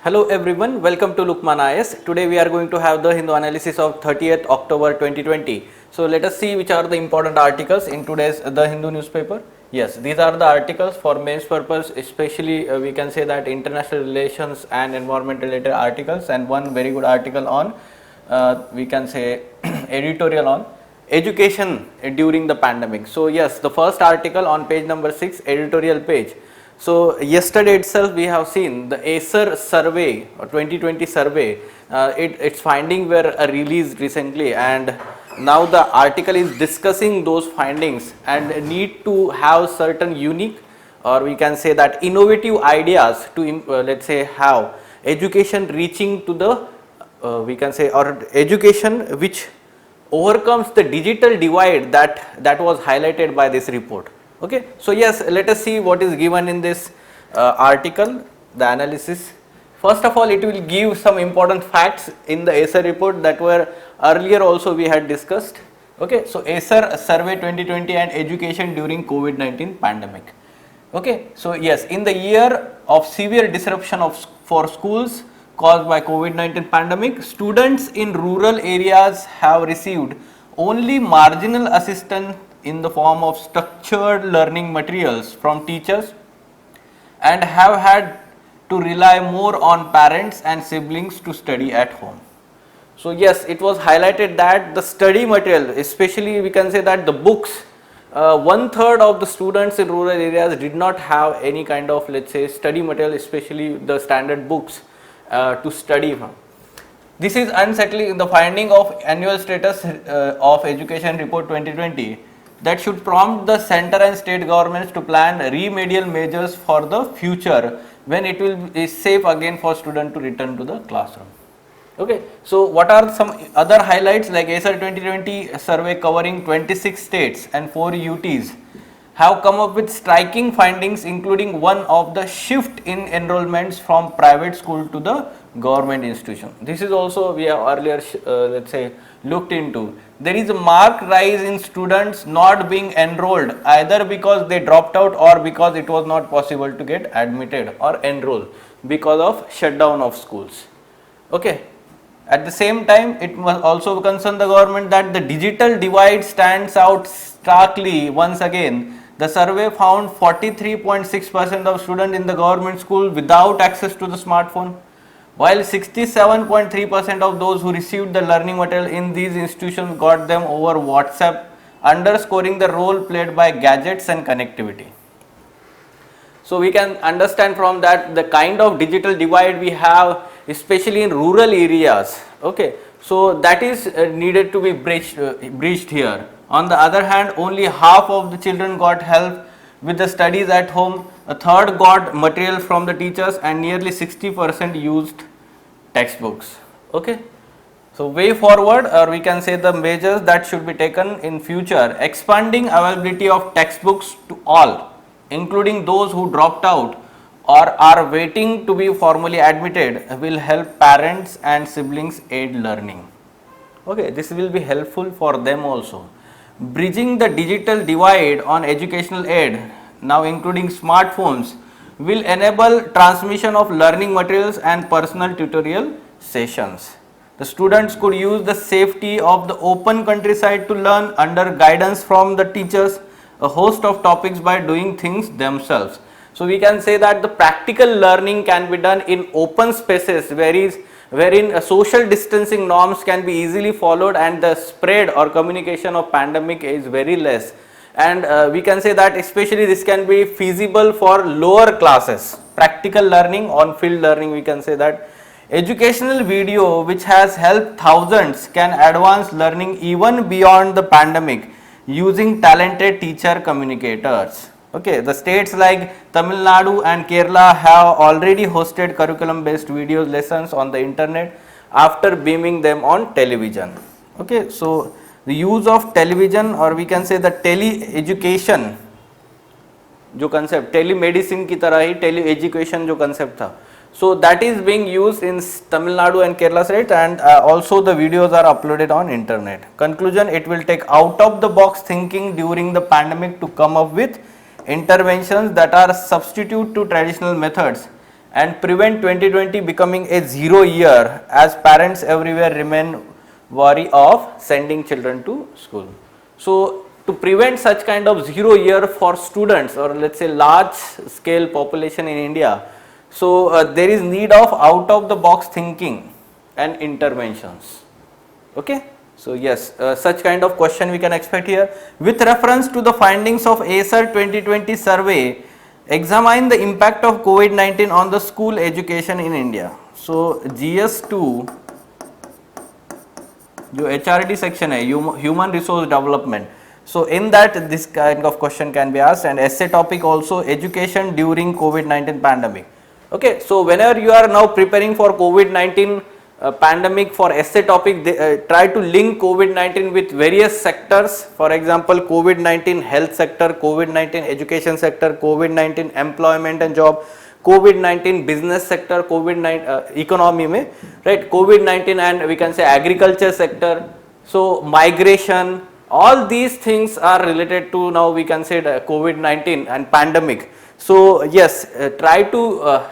Hello everyone, welcome to LUKMAAN IAS. Today we are going to have the Hindu analysis of 30th October 2020. So let us see which are the important articles in today's The Hindu newspaper. Yes, these are the articles for mains purpose, especially we can say that international relations and environment related articles, and one very good article on we can say editorial on education during the pandemic. So yes, the first article on page number 6, editorial page. So yesterday itself we have seen the ASER survey or 2020 survey, its findings were released recently, and now the article is discussing those findings and need to have certain unique, or we can say that innovative ideas to let's say have education reaching to the we can say, or education which overcomes the digital divide that was highlighted by this report. Okay, so yes, let us see what is given in this article, the analysis. First of all, it will give some important facts in the ASER report that were earlier also we had discussed. Okay, so ASER survey 2020 and education during COVID-19 pandemic. Okay, so yes, in the year of severe disruption for schools caused by COVID-19 pandemic, students in rural areas have received only marginal assistance in the form of structured learning materials from teachers and have had to rely more on parents and siblings to study at home. So yes, it was highlighted that the study material, especially we can say that the books, 1/3 of the students in rural areas did not have any kind of, let's say, study material, especially the standard books to study from. This is unsettling, the finding of annual status of education report 2020 that should prompt the center and state governments to plan remedial measures for the future when it will be safe again for students to return to the classroom. Okay, so what are some other highlights? Like ASER 2020 survey covering 26 states and 4 UTs have come up with striking findings, including one of the shift in enrollments from private school to the government institution. This is also we have earlier let's say looked into. There is a marked rise in students not being enrolled either because they dropped out or because it was not possible to get admitted or enroll because of shutdown of schools. Okay. At the same time, it must also concern the government that the digital divide stands out starkly once again. The survey found 43.6% of students in the government school without access to the smartphone, while 67.3% of those who received the learning material in these institutions got them over WhatsApp, underscoring the role played by gadgets and connectivity. So we can understand from that the kind of digital divide we have, especially in rural areas. Okay, so that is needed to be breached here. On the other hand, only half of the children got help with the studies at home, a third got material from the teachers, and nearly 60% used textbooks. Okay, so way forward, or we can say the measures that should be taken in future: expanding availability of textbooks to all, including those who dropped out or are waiting to be formally admitted, will help parents and siblings aid learning. Okay, this will be helpful for them also. Bridging the digital divide on educational aid, now including smartphones, will enable transmission of learning materials and personal tutorial sessions. The students could use the safety of the open countryside to learn under guidance from the teachers a host of topics by doing things themselves. So we can say that the practical learning can be done in open spaces wherein social distancing norms can be easily followed and the spread or communication of pandemic is very less. And we can say that especially this can be feasible for lower classes. Practical learning, on field learning, we can say that educational video which has helped thousands can advance learning even beyond the pandemic using talented teacher communicators. Okay, the states like Tamil Nadu and Kerala have already hosted curriculum based video lessons on the internet after beaming them on television. Okay, so the use of television, or we can say the tele education जो concept, telemedicine की तरह ही tele education जो concept था, so that is being used in Tamil Nadu and Kerala states, and also the videos are uploaded on internet. Conclusion: it will take out of the box thinking during the pandemic to come up with interventions that are substitute to traditional methods and prevent 2020 becoming a zero year as parents everywhere remain wary of sending children to school. So to prevent such kind of zero year for students, or let's say large scale population in India, so there is need of out of the box thinking and interventions. Okay. So yes, such kind of question we can expect here. With reference to the findings of ASER 2020 survey, examine the impact of COVID-19 on the school education in India. So GS2 जो HRD section है, human resource development. So in that this kind of question can be asked, and essay topic also education during COVID-19 pandemic. Okay, so whenever you are now preparing for COVID-19 pandemic for essay topic, try to link COVID-19 with various sectors. For example, COVID-19 health sector, COVID-19 education sector, COVID-19 employment and job, COVID-19 business sector, COVID-19 economy में, right? COVID-19 and we can say agriculture sector. So migration, all these things are related to now we can say the COVID-19 and pandemic. So yes, try to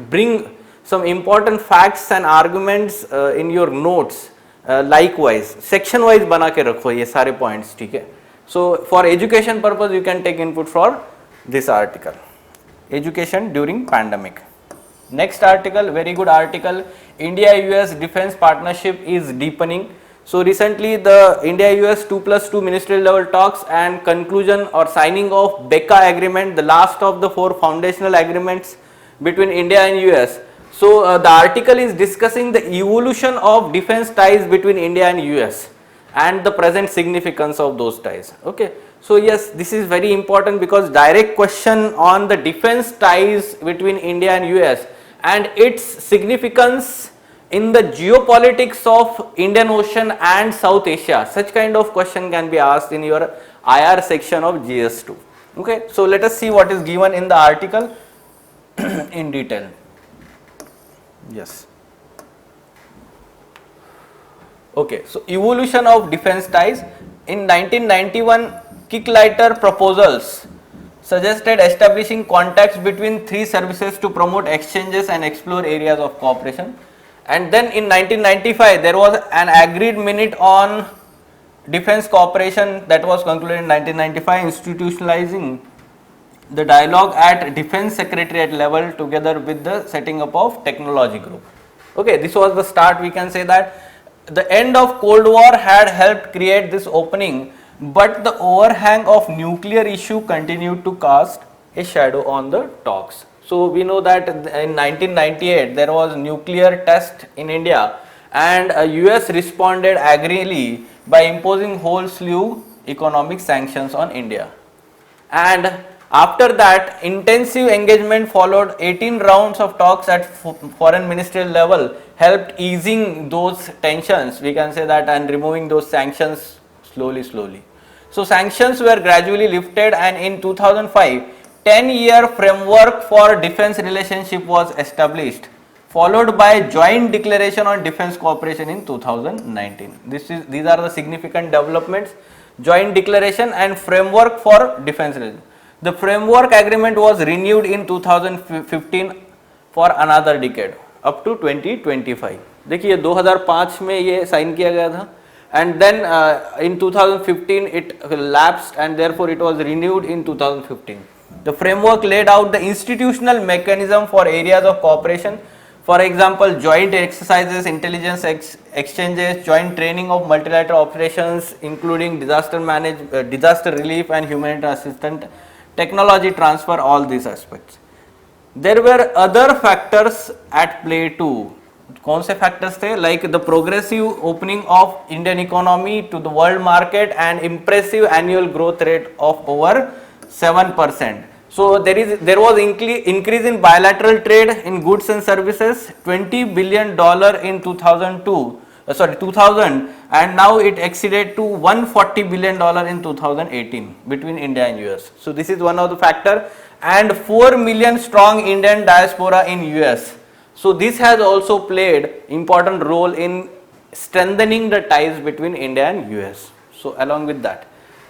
bring some important facts and arguments in your notes. Likewise section wise बना के रखो ये सारे points, ठीक है? So for education purpose you can take input for this article, education during pandemic. Next article, very good article, India-US defense partnership is deepening. So recently the India-US 2+2 ministerial level talks and conclusion or signing of BECA agreement, the last of the 4 foundational agreements between India and US. So the article is discussing the evolution of defense ties between India and US and the present significance of those ties. Okay. So yes, this is very important because direct question on the defense ties between India and US and its significance in the geopolitics of Indian Ocean and South Asia. Such kind of question can be asked in your IR section of GS2. Okay. So let us see what is given in the article in detail. Yes. Okay. So evolution of defense ties. In 1991, Kicklighter proposals suggested establishing contacts between 3 services to promote exchanges and explore areas of cooperation. And then in 1995, there was an agreed minute on defense cooperation that was concluded in 1995, institutionalizing the dialogue at defense secretariat level together with the setting up of technology group. Okay, this was the start. We can say that the end of Cold War had helped create this opening, but the overhang of nuclear issue continued to cast a shadow on the talks. So we know that in 1998 there was nuclear test in India, and US responded angrily by imposing whole slew economic sanctions on India. And after that, intensive engagement followed. 18 rounds of talks at foreign ministerial level helped easing those tensions, we can say that, and removing those sanctions slowly. So sanctions were gradually lifted, and in 2005, 10-year framework for defense relationship was established, followed by joint declaration on defense cooperation in 2019. These are the significant developments: joint declaration and framework for defense relations. The framework agreement was renewed in 2015 for another decade up to 2025. देखिए 2005 में ये sign किया गया था, and then in 2015 it lapsed, and therefore it was renewed in 2015. The framework laid out the institutional mechanism for areas of cooperation, for example joint exercises, intelligence exchanges, joint training of multilateral operations including disaster relief and humanitarian assistance, technology transfer, all these aspects. There were other factors at play too. कौन से factors थे? Like the progressive opening of Indian economy to the world market and impressive annual growth rate of over 7%. So there was increase in bilateral trade in goods and services, $20 billion in 2000, and now it exceeded to $140 billion in 2018 between India and US. So this is one of the factor, and 4 million strong Indian diaspora in US. So this has also played important role in strengthening the ties between India and US. So along with that,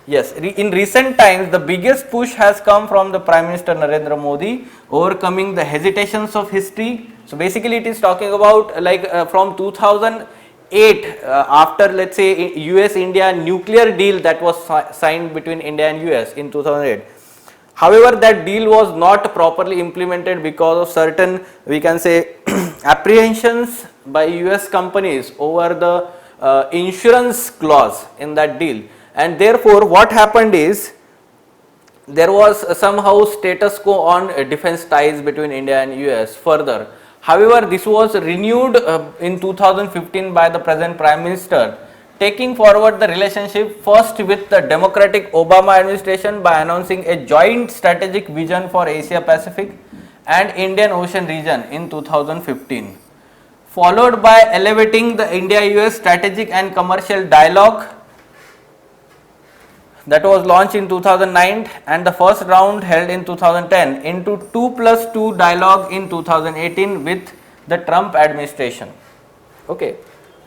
Yes, in recent times, the biggest push has come from the Prime Minister Narendra Modi, overcoming the hesitations of history. So basically, it is talking about like from 2008, after let's say US-India nuclear deal that was signed between India and US in 2008. However, that deal was not properly implemented because of certain, we can say, apprehensions by US companies over the insurance clause in that deal. And therefore, what happened is there was somehow status quo on defense ties between India and US further. However, this was renewed in 2015 by the present Prime Minister, taking forward the relationship first with the democratic Obama administration by announcing a joint strategic vision for Asia Pacific and Indian Ocean region in 2015, followed by elevating the India-US strategic and commercial dialogue that was launched in 2009 and the first round held in 2010 into 2+2 dialogue in 2018 with the Trump administration. Okay,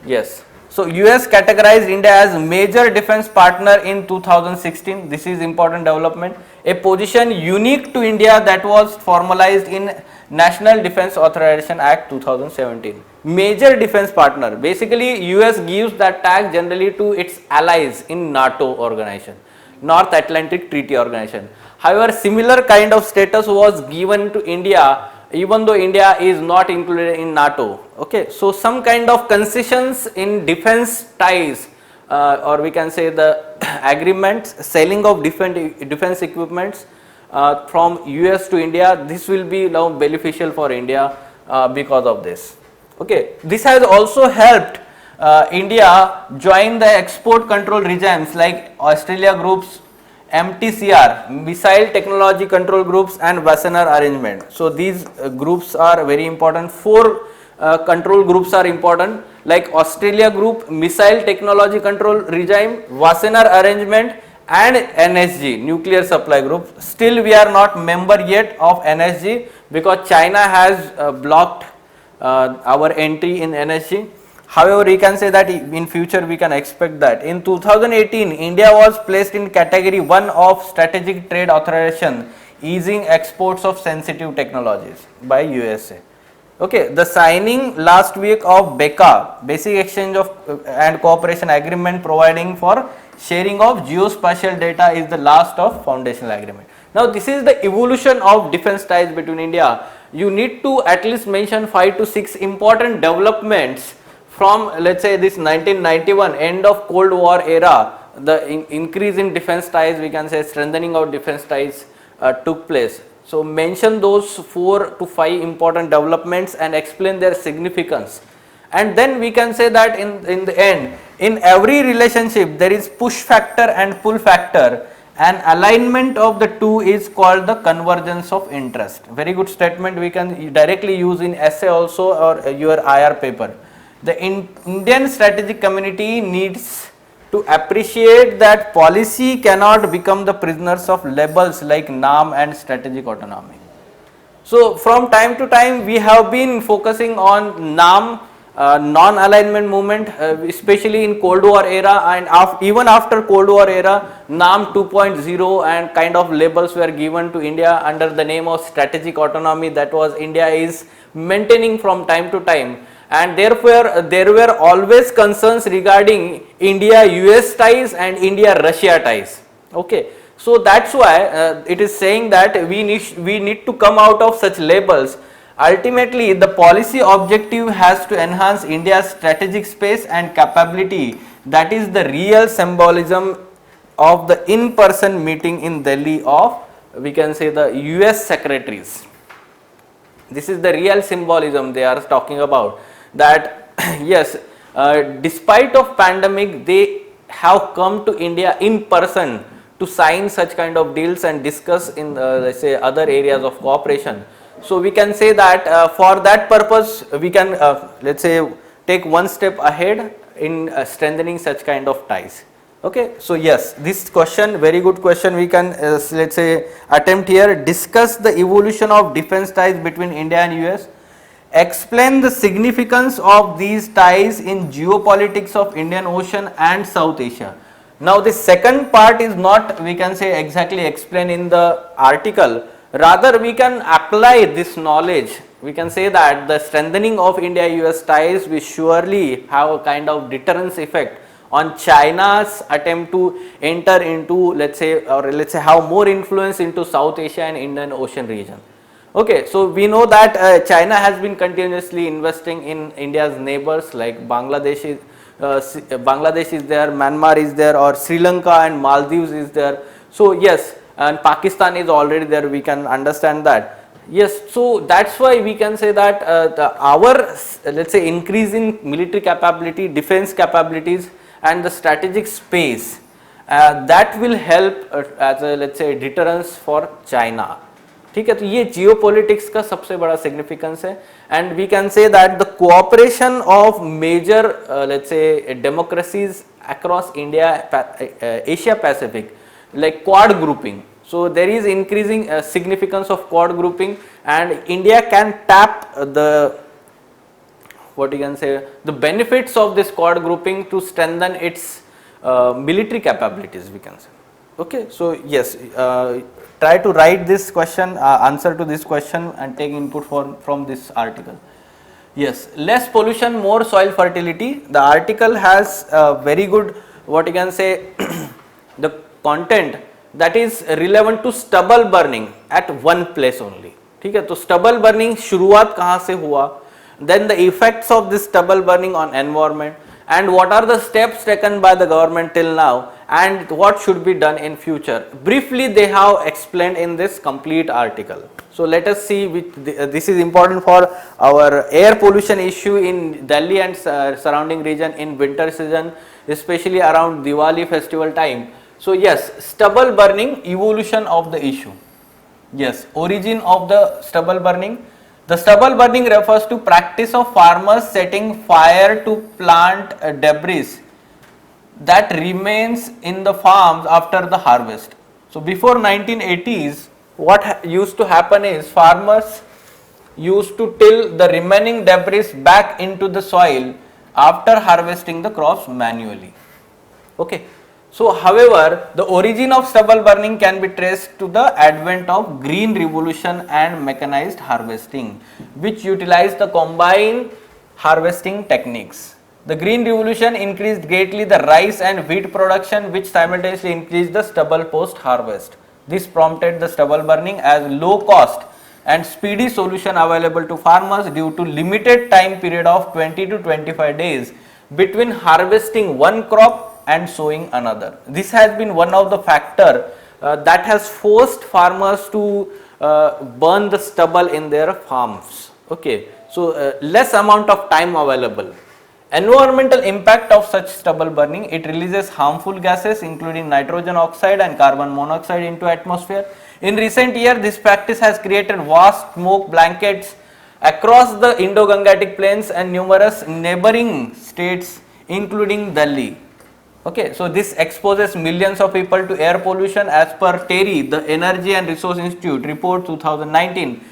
yes. So US categorized India as major defense partner in 2016. This is important development, a position unique to India that was formalized in National Defense Authorization Act 2017. Major defense partner, basically US gives that tag generally to its allies in NATO organization, North Atlantic Treaty Organization. However, similar kind of status was given to India even though India is not included in NATO. Okay, so some kind of concessions in defense ties or we can say the agreements, selling of defense equipments from US to India, this will be now beneficial for India because of this. Okay, this has also helped India join the export control regimes like Australia Group's MTCR, Missile Technology Control Groups and Wassenaar Arrangement. So these groups are very important. 4 control groups are important like Australia Group, Missile Technology Control Regime, Wassenaar Arrangement and NSG, Nuclear Supply Group. Still we are not member yet of NSG because China has blocked our entry in NSG. However, we can say that in future we can expect that. In 2018, India was placed in category 1 of strategic trade authorization, easing exports of sensitive technologies by USA. Okay, the signing last week of BECA, Basic Exchange of and Cooperation Agreement providing for sharing of geospatial data is the last of foundational agreement. Now, this is the evolution of defense ties between India. You need to at least mention 5 to 6 important developments from let's say this 1991 end of Cold War era, the increase in defense ties, we can say strengthening of defense ties took place. So mention those 4 to 5 important developments and explain their significance. And then we can say that in the end, in every relationship there is push factor and pull factor, and alignment of the two is called the convergence of interest. Very good statement, we can directly use in essay also or your IR paper. The Indian strategic community needs to appreciate that policy cannot become the prisoners of labels like NAM and strategic autonomy. So from time to time we have been focusing on NAM, non-alignment movement, especially in Cold War era, and even after Cold War era, NAM 2.0 and kind of labels were given to India under the name of strategic autonomy that was India is maintaining from time to time. And therefore, there were always concerns regarding India-US ties and India-Russia ties. Okay, so that's why it is saying that we need to come out of such labels. Ultimately, the policy objective has to enhance India's strategic space and capability. That is the real symbolism of the in-person meeting in Delhi of, we can say, the US secretaries. This is the real symbolism they are talking about. That yes, despite of pandemic, they have come to India in person to sign such kind of deals and discuss in let's say other areas of cooperation. So we can say that for that purpose we can let's say take one step ahead in strengthening such kind of ties. Okay, so yes, this question, very good question, we can let's say attempt here. Discuss the evolution of defense ties between India and US. Explain the significance of these ties in geopolitics of Indian Ocean and South Asia. Now the second part is not, we can say, exactly explained in the article, rather we can apply this knowledge. We can say that the strengthening of India-US ties will surely have a kind of deterrence effect on China's attempt to enter into, let's say, or let's say have more influence into South Asia and Indian Ocean region. Okay, so we know that China has been continuously investing in India's neighbors, like Bangladesh is there, Myanmar is there, or Sri Lanka and Maldives is there. So yes, and Pakistan is already there, we can understand that. Yes, so that's why we can say that our, let's say, increase in military capability, defense capabilities and the strategic space, that will help as a, let's say, deterrence for China. ठीक है, तो ये जियो politics का सबसे बड़ा significance है. And we can say that the cooperation of major, let's say, democracies across India, Asia Pacific, like quad grouping. So there is increasing significance of quad grouping, and India can tap the, what you can say, the benefits of this quad grouping to strengthen its military capabilities, we can say. Okay, so yes, try to write this question, answer to this question and take input from this article. Yes, less pollution, more soil fertility. The article has very good, what you can say, the content that is relevant to stubble burning at one place only. ठीक है, तो stubble burning शुरुआत कहाँ से हुआ, then the effects of this stubble burning on environment, and what are the steps taken by the government till now, and what should be done in future. Briefly they have explained in this complete article. So let us see which, this is important for our air pollution issue in Delhi and surrounding region in winter season, especially around Diwali festival time. So yes, stubble burning, evolution of the issue. Yes, origin of the stubble burning. The stubble burning refers to practice of farmers setting fire to plant debris that remains in the farms after the harvest. So before 1980s, what used to happen is farmers used to till the remaining debris back into the soil after harvesting the crops manually. Okay. So however, the origin of stubble burning can be traced to the advent of green revolution and mechanized harvesting, which utilized the combined harvesting techniques. The green revolution increased greatly the rice and wheat production, which simultaneously increased the stubble post harvest. This prompted the stubble burning as low cost and speedy solution available to farmers due to limited time period of 20 to 25 days between harvesting one crop and sowing another. This has been one of the factor that has forced farmers to burn the stubble in their farms. Okay, so less amount of time available. Environmental impact of such stubble burning: it releases harmful gases including nitrogen oxide and carbon monoxide into atmosphere. In recent years, this practice has created vast smoke blankets across the Indo-Gangetic plains and numerous neighboring states including Delhi. Okay, so this exposes millions of people to air pollution as per TERI, the Energy and Resource Institute report 2019.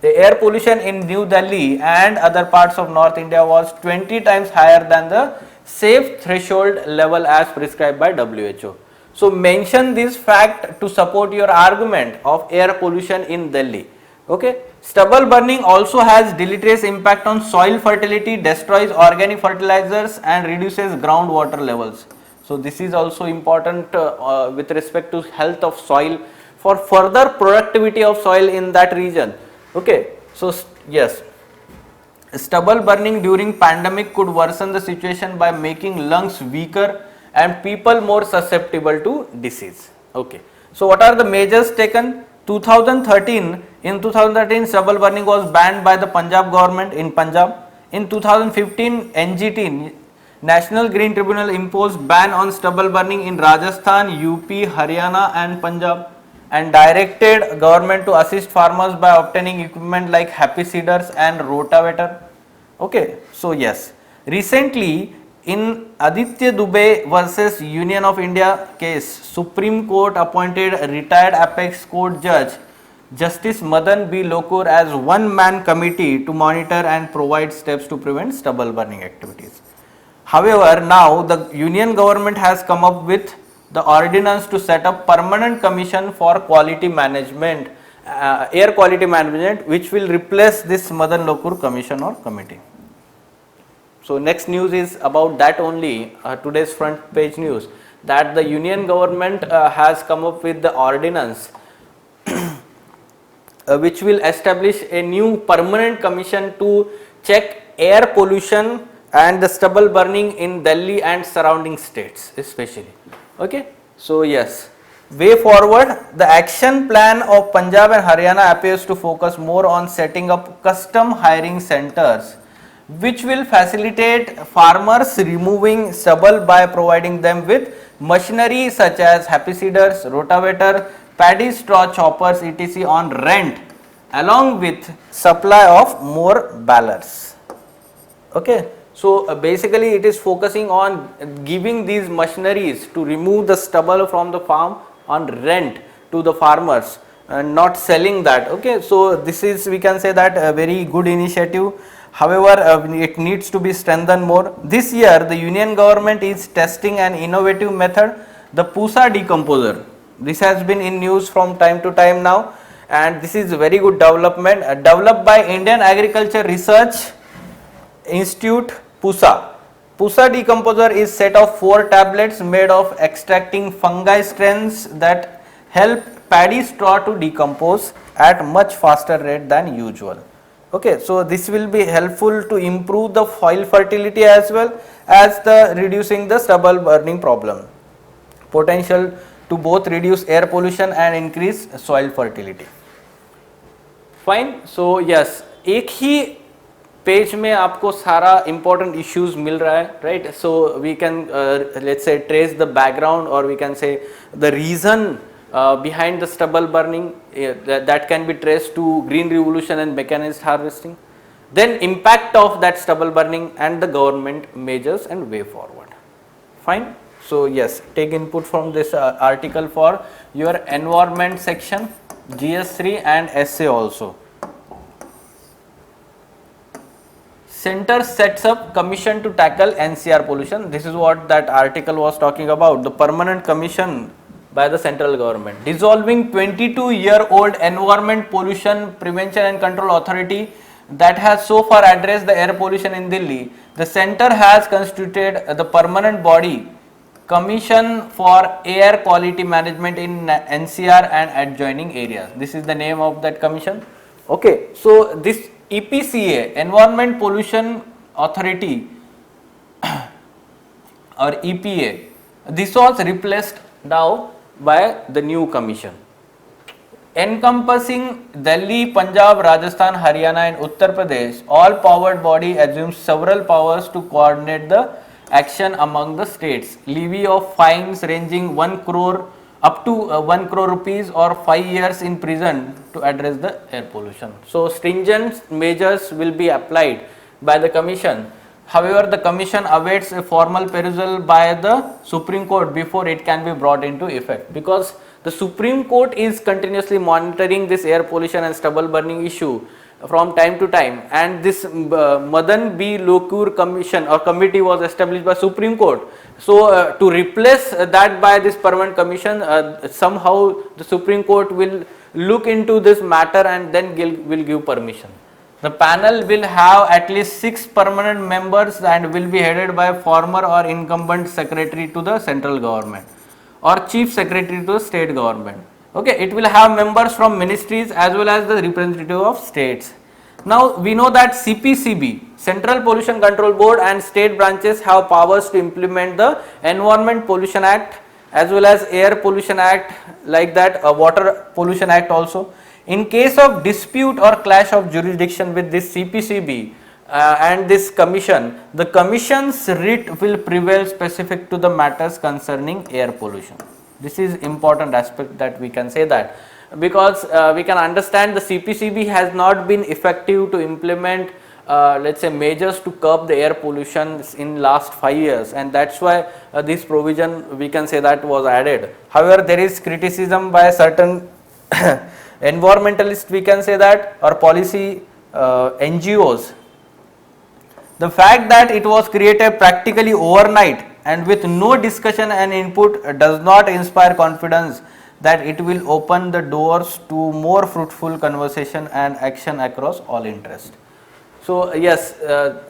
The air pollution in New Delhi and other parts of North India was 20 times higher than the safe threshold level as prescribed by WHO. So mention this fact to support your argument of air pollution in Delhi. Okay, stubble burning also has deleterious impact on soil fertility, destroys organic fertilizers and reduces groundwater levels. So this is also important with respect to health of soil, for further productivity of soil in that region. Okay, so yes, stubble burning during pandemic could worsen the situation by making lungs weaker and people more susceptible to disease. Okay, so what are the measures taken? In 2013, stubble burning was banned by the Punjab government in Punjab. In 2015, NGT, National Green Tribunal, imposed ban on stubble burning in Rajasthan, UP, Haryana and Punjab, and directed government to assist farmers by obtaining equipment like happy seeders and rotavator. Okay, so yes, recently in Aditya Dubey versus Union of India case, Supreme Court appointed a retired Apex Court Judge Justice Madan B. Lokur as one-man committee to monitor and provide steps to prevent stubble burning activities. However, now the union government has come up with the ordinance to set up permanent commission for quality management, air quality management, which will replace this Madan Lokur commission or committee. So next news is about that only, today's front page news, that the union government has come up with the ordinance which will establish a new permanent commission to check air pollution and the stubble burning in Delhi and surrounding states especially. Okay, so yes, way forward, the action plan of Punjab and Haryana appears to focus more on setting up custom hiring centers which will facilitate farmers removing stubble by providing them with machinery such as happy seeders, rotavator, paddy straw choppers etc. on rent, along with supply of more balers. Okay, so basically it is focusing on giving these machineries to remove the stubble from the farm on rent to the farmers and not selling that. Okay, so this is, we can say that, a very good initiative. However, it needs to be strengthened more. This year the union government is testing an innovative method, the Pusa decomposer. This has been in news from time to time now, and this is a very good development, developed by Indian Agriculture Research Institute, Pusa. Pusa decomposer is set of 4 tablets made of extracting fungi strains that help paddy straw to decompose at much faster rate than usual. Okay, so this will be helpful to improve the soil fertility as well as the reducing the stubble burning problem. Potential to both reduce air pollution and increase soil fertility. Fine, so yes, एक ही page में आपको सारा important issues मिल रहा है, right? So we can let's say trace the background, or we can say the reason behind the stubble burning, that can be traced to green revolution and mechanized harvesting. Then impact of that stubble burning and the government measures and way forward. Fine. So yes, take input from this article for your environment section, GS3 and essay also. Center sets up commission to tackle NCR pollution. This is what that article was talking about, the permanent commission by the central government. Dissolving 22-year-old Environment Pollution Prevention and Control Authority that has so far addressed the air pollution in Delhi, the center has constituted the permanent body Commission for Air Quality Management in NCR and adjoining areas. This is the name of that commission. Okay, so this EPCA, Environment Pollution Authority or EPA, this was replaced now by the new commission, encompassing Delhi, Punjab, Rajasthan, Haryana and Uttar Pradesh. All powered body assumes several powers to coordinate the action among the states. Levy of fines ranging 1 crore up to 1 crore rupees or 5 years in prison to address the air pollution. So stringent measures will be applied by the commission. However, the commission awaits a formal perusal by the Supreme Court before it can be brought into effect, because the Supreme Court is continuously monitoring this air pollution and stubble burning issue from time to time, and this Madan B. Lokur commission or committee was established by Supreme Court. So to replace that by this permanent commission, somehow the Supreme Court will look into this matter and then will give permission. The panel will have at least 6 permanent members and will be headed by former or incumbent secretary to the central government or chief secretary to the state government. Okay, it will have members from ministries as well as the representative of states. Now we know that CPCB, Central Pollution Control Board, and state branches have powers to implement the Environment Pollution Act as well as Air Pollution Act, like that Water Pollution Act also. In case of dispute or clash of jurisdiction with this CPCB and this commission, the commission's writ will prevail specific to the matters concerning air pollution. This is important aspect that we can say that, because we can understand the CPCB has not been effective to implement let's say measures to curb the air pollution in last 5 years, and that's why this provision, we can say, that was added. However, there is criticism by certain environmentalists, we can say that, or policy NGOs, The fact that it was created practically overnight and with no discussion and input does not inspire confidence that it will open the doors to more fruitful conversation and action across all interests. So yes,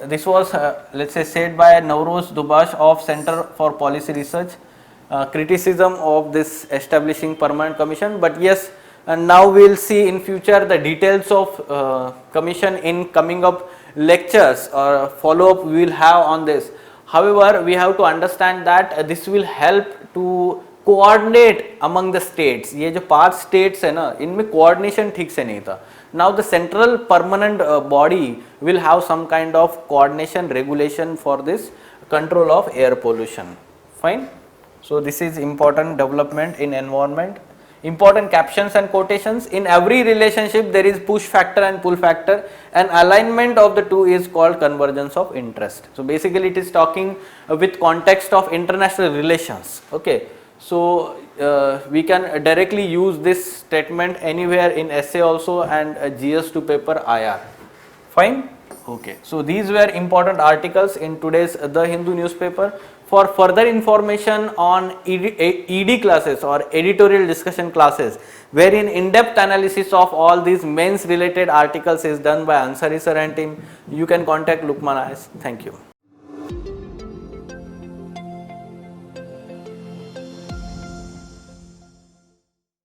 this was let's say said by Navroz Dubash of Center for Policy Research, criticism of this establishing permanent commission. But yes, and now we will see in future the details of commission in coming up lectures or follow up we will have on this. However, we have to understand that this will help to coordinate among the states. ये जो 5 states है ना, इनमें coordination ठीक से नहीं था. Now the central permanent body will have some kind of coordination regulation for this control of air pollution. Fine. So this is important development in environment. Important captions and quotations. In every relationship there is push factor and pull factor, and alignment of the two is called convergence of interest. So basically it is talking with context of international relations. Okay. So we can directly use this statement anywhere in essay also and GS2 paper IR. Fine. Okay. So these were important articles in today's The Hindu newspaper. For further information on ED classes or editorial discussion classes, wherein in-depth analysis of all these mains related articles is done by Ansari Sir and team, you can contact LUKMAAN IAS. Thank you.